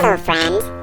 Hello, friend.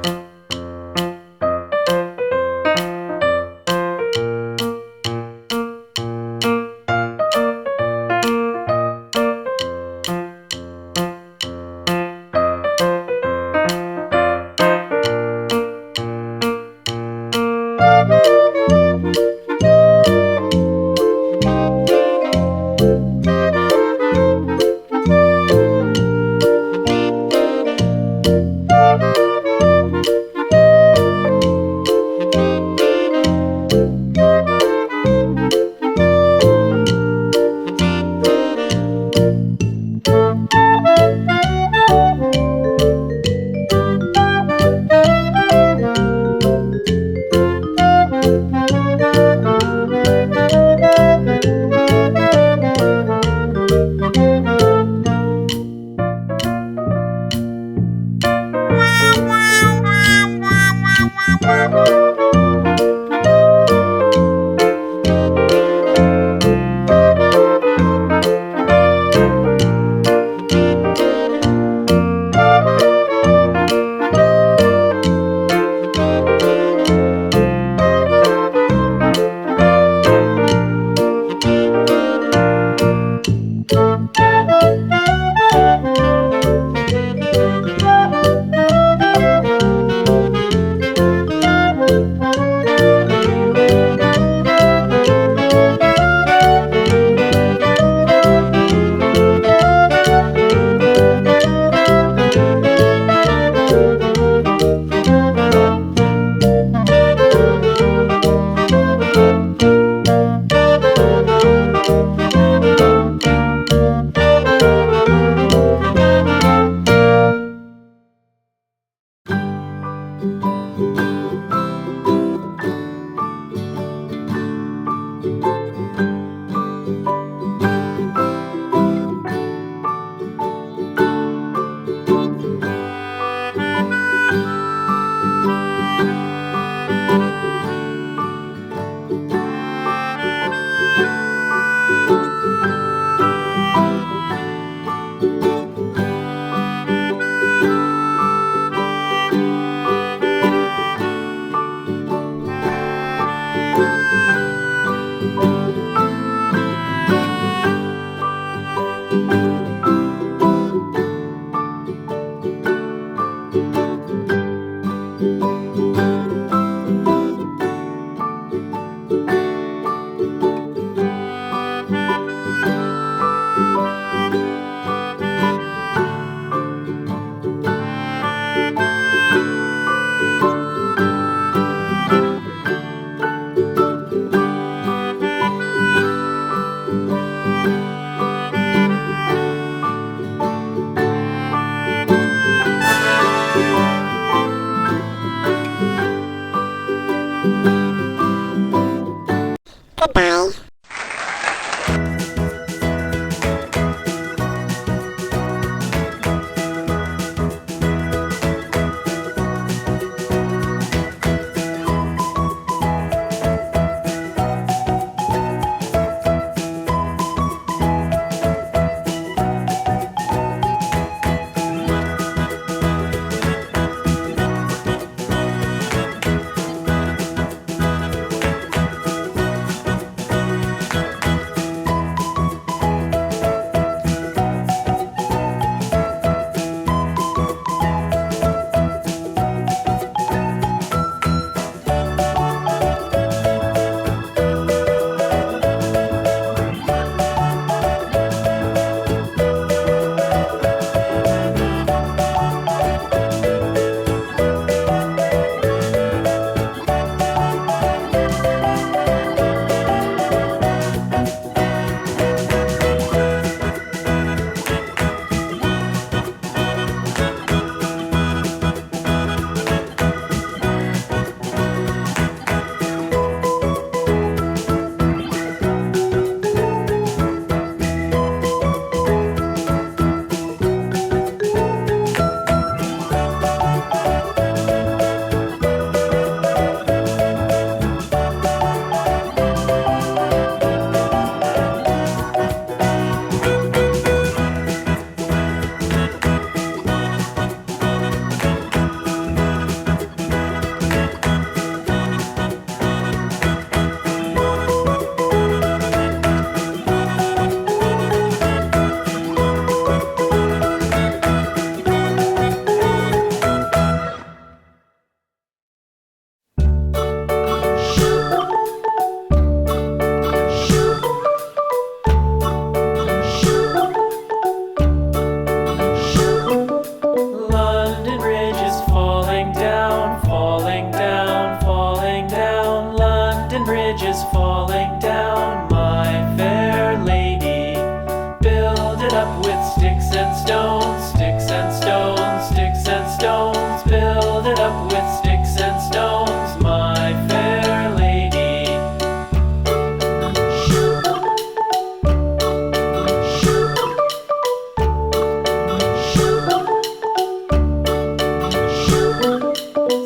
stones, sticks and stones, sticks and stones. Build it up with sticks and stones, my fair lady.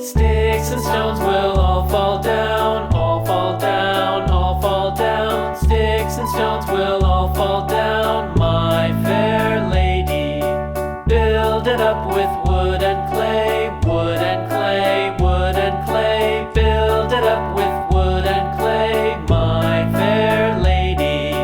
Sticks and stones will all fall down, all fall down, all fall down. Sticks and stones will all fall down, my fair lady. Build it up with wood and clay, wood and clay, wood and clay. Build it up with wood and clay, my fair lady.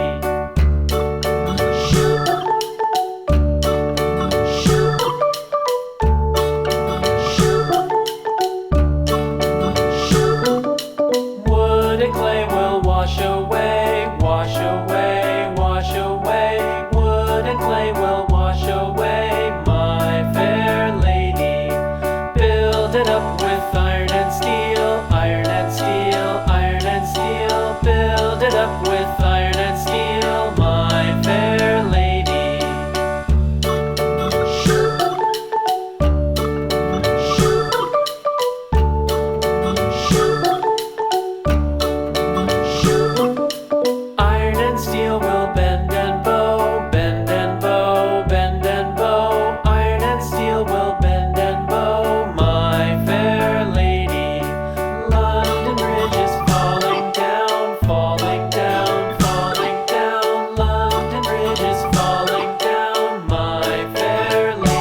Wood and clay will wash away, wash away, wash away. Wood and clay will wash away, my fair lady. Build it up with iron and steel, iron and steel, iron and steel. Build it up with iron and steel, my fair lady. Iron and steel will bend and bow, bend and bow, bend and bow. Iron and steel will bend and bow, my fair lady. London Bridge is falling down, falling down, falling down. London Bridge is falling down, my fair lady.